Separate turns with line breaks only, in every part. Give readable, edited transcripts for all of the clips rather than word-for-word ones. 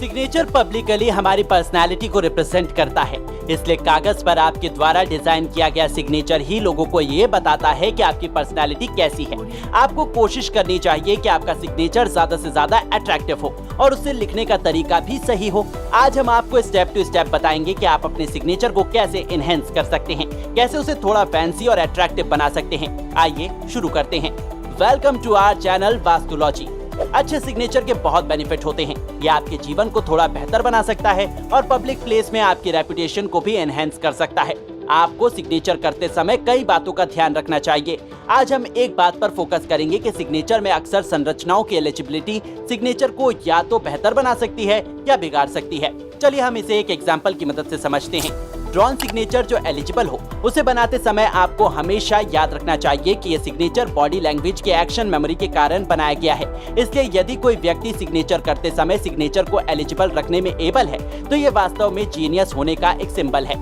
Signature publicly हमारी personality को represent करता है, इसलिए कागज पर आपके द्वारा डिजाइन किया गया सिग्नेचर ही लोगों को ये बताता है कि आपकी पर्सनालिटी कैसी है। आपको कोशिश करनी चाहिए कि आपका सिग्नेचर ज्यादा से ज्यादा अट्रैक्टिव हो और उसे लिखने का तरीका भी सही हो। आज हम आपको स्टेप टू स्टेप बताएंगे कि आप अपने सिग्नेचर को कैसे इनहेंस कर सकते हैं, कैसे उसे थोड़ा फैंसी और अट्रैक्टिव बना सकते हैं। आइए शुरू करते हैं। Welcome to our channel Vastulogy. अच्छे सिग्नेचर के बहुत बेनिफिट होते हैं। ये आपके जीवन को थोड़ा बेहतर बना सकता है और पब्लिक प्लेस में आपकी रेपुटेशन को भी एनहेंस कर सकता है। आपको सिग्नेचर करते समय कई बातों का ध्यान रखना चाहिए। आज हम एक बात पर फोकस करेंगे कि सिग्नेचर में अक्सर संरचनाओं की एलिजिबिलिटी सिग्नेचर को या तो बेहतर बना सकती है या बिगाड़ सकती है। चलिए हम इसे एक एग्जाम्पल की मदद से समझते हैं। ड्रॉन सिग्नेचर जो एलिजिबल हो उसे बनाते समय आपको हमेशा याद रखना चाहिए कि ये सिग्नेचर बॉडी लैंग्वेज के एक्शन मेमोरी के कारण बनाया गया है। इसलिए यदि कोई व्यक्ति सिग्नेचर करते समय सिग्नेचर को एलिजिबल रखने में एबल है तो ये वास्तव में जीनियस होने का एक सिंबल है।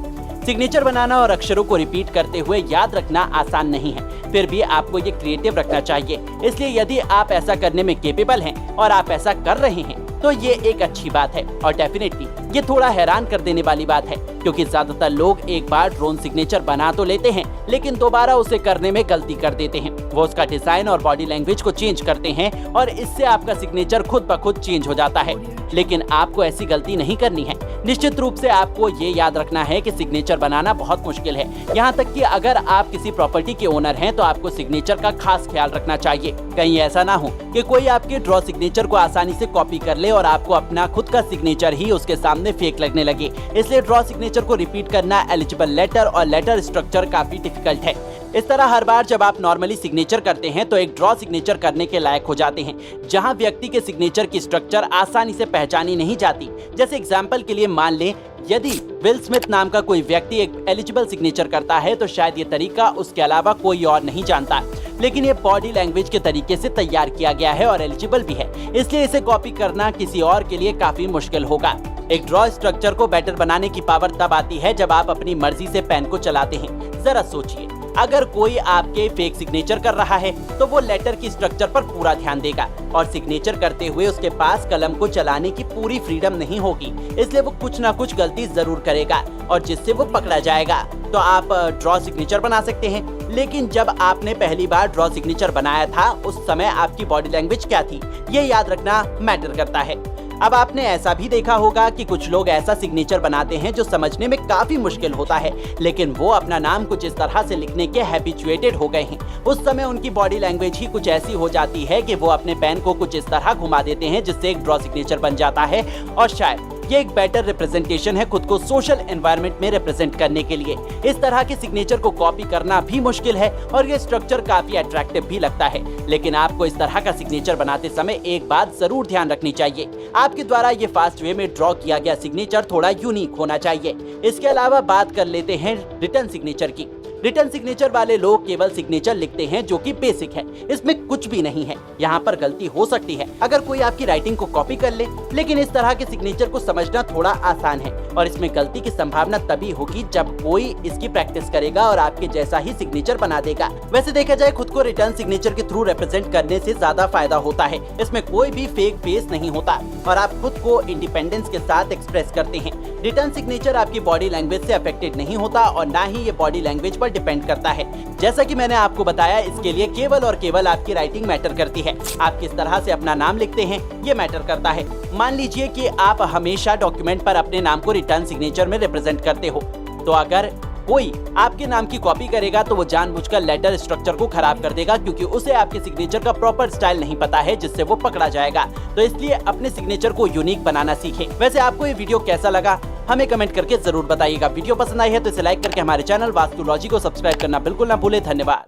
सिग्नेचर बनाना और अक्षरों को रिपीट करते हुए याद रखना आसान नहीं है, फिर भी आपको ये क्रिएटिव रखना चाहिए। इसलिए यदि आप ऐसा करने में केपेबल हैं और आप ऐसा कर रहे हैं तो ये एक अच्छी बात है। और डेफिनेटली ये थोड़ा हैरान कर देने वाली बात है, क्योंकि ज्यादातर लोग एक बार ड्रोन सिग्नेचर बना तो लेते हैं लेकिन दोबारा उसे करने में गलती कर देते हैं। वो उसका डिजाइन और बॉडी लैंग्वेज को चेंज करते हैं और इससे आपका सिग्नेचर खुद ब खुद चेंज हो जाता है। लेकिन आपको ऐसी गलती नहीं करनी है। निश्चित रूप से आपको ये याद रखना है कि सिग्नेचर बनाना बहुत मुश्किल है। यहाँ तक कि अगर आप किसी प्रॉपर्टी के ओनर हैं तो आपको सिग्नेचर का खास ख्याल रखना चाहिए। कहीं ऐसा ना हो कि कोई आपके ड्रॉ सिग्नेचर को आसानी से कॉपी कर ले और आपको अपना खुद का सिग्नेचर ही उसके सामने फेक लगने लगे। इसलिए ड्रॉ सिग्नेचर को रिपीट करना एलिजिबल लेटर और लेटर स्ट्रक्चर काफी डिफिकल्ट है। इस तरह हर बार जब आप नॉर्मली सिग्नेचर करते हैं तो एक ड्रॉ सिग्नेचर करने के लायक हो जाते हैं, जहां व्यक्ति के सिग्नेचर की स्ट्रक्चर आसानी से पहचानी नहीं जाती। जैसे एग्जांपल के लिए मान लें, यदि विल स्मिथ नाम का कोई व्यक्ति एक एलिजिबल सिग्नेचर करता है तो शायद ये तरीका उसके अलावा कोई और नहीं जानता, लेकिन ये बॉडी लैंग्वेज के तरीके से तैयार किया गया है और एलिजिबल भी है। इसलिए इसे कॉपी करना किसी और के लिए काफी मुश्किल होगा। एक ड्रॉ स्ट्रक्चर को बेटर बनाने की पावर तब आती है जब आप अपनी मर्जी से पेन को चलाते हैं। जरा सोचिए, अगर कोई आपके फेक सिग्नेचर कर रहा है तो वो लेटर की स्ट्रक्चर पर पूरा ध्यान देगा और सिग्नेचर करते हुए उसके पास कलम को चलाने की पूरी फ्रीडम नहीं होगी। इसलिए वो कुछ ना कुछ गलती जरूर करेगा और जिससे वो पकड़ा जाएगा। तो आप ड्रॉ सिग्नेचर बना सकते हैं, लेकिन जब आपने पहली बार ड्रॉ सिग्नेचर बनाया था उस समय आपकी बॉडी लैंग्वेज क्या थी, ये याद रखना मैटर करता है। अब आपने ऐसा भी देखा होगा कि कुछ लोग ऐसा सिग्नेचर बनाते हैं जो समझने में काफी मुश्किल होता है, लेकिन वो अपना नाम कुछ इस तरह से लिखने के हैबिचुएटेड हो गए हैं। उस समय उनकी बॉडी लैंग्वेज ही कुछ ऐसी हो जाती है कि वो अपने पेन को कुछ इस तरह घुमा देते हैं जिससे एक ड्रॉ सिग्नेचर बन जाता है। और शायद ये एक बेटर रिप्रेजेंटेशन है खुद को सोशल एनवायरनमेंट में रिप्रेजेंट करने के लिए। इस तरह के सिग्नेचर को कॉपी करना भी मुश्किल है और ये स्ट्रक्चर काफी अट्रैक्टिव भी लगता है। लेकिन आपको इस तरह का सिग्नेचर बनाते समय एक बात जरूर ध्यान रखनी चाहिए, आपके द्वारा ये फास्ट वे में ड्रॉ किया गया सिग्नेचर थोड़ा यूनिक होना चाहिए। इसके अलावा बात कर लेते हैं रिटन सिग्नेचर की। रिटन सिग्नेचर वाले लोग केवल सिग्नेचर लिखते हैं जो कि बेसिक है, इसमें कुछ भी नहीं है। यहाँ पर गलती हो सकती है अगर कोई आपकी राइटिंग को कॉपी कर ले, लेकिन इस तरह के सिग्नेचर को समझना थोड़ा आसान है और इसमें गलती की संभावना तभी होगी जब कोई इसकी प्रैक्टिस करेगा और आपके जैसा ही सिग्नेचर बना देगा। वैसे देखा जाए खुद को रिटन सिग्नेचर के थ्रू रिप्रेजेंट करने से ज्यादा फायदा होता है। इसमें कोई भी फेक फेस नहीं होता और आप खुद को इंडिपेंडेंस के साथ एक्सप्रेस करते हैं। रिटन सिग्नेचर आपकी बॉडी लैंग्वेज से अफेक्टेड नहीं होता और ना ही ये बॉडी लैंग्वेज पर डिपेंड करता है। जैसा कि मैंने आपको बताया, इसके लिए केवल और केवल आपकी राइटिंग मैटर करती है। आप किस तरह से अपना नाम लिखते हैं ये मैटर करता है। मान लीजिए कि आप हमेशा डॉक्यूमेंट पर अपने नाम को रिटर्न सिग्नेचर में रिप्रेजेंट करते हो, तो अगर कोई आपके नाम की कॉपी करेगा तो वो जानबूझकर लेटर स्ट्रक्चर को खराब कर देगा, क्योंकि उसे आपके सिग्नेचर का प्रॉपर स्टाइल नहीं पता है जिससे वो पकड़ा जाएगा। तो इसलिए अपने सिग्नेचर को यूनिक बनाना सीखें। वैसे आपको ये वीडियो कैसा लगा हमें कमेंट करके जरूर बताइएगा। वीडियो पसंद आई है तो इसे लाइक करके हमारे चैनल वास्तुलॉजी को सब्सक्राइब करना बिल्कुल ना भूले। धन्यवाद।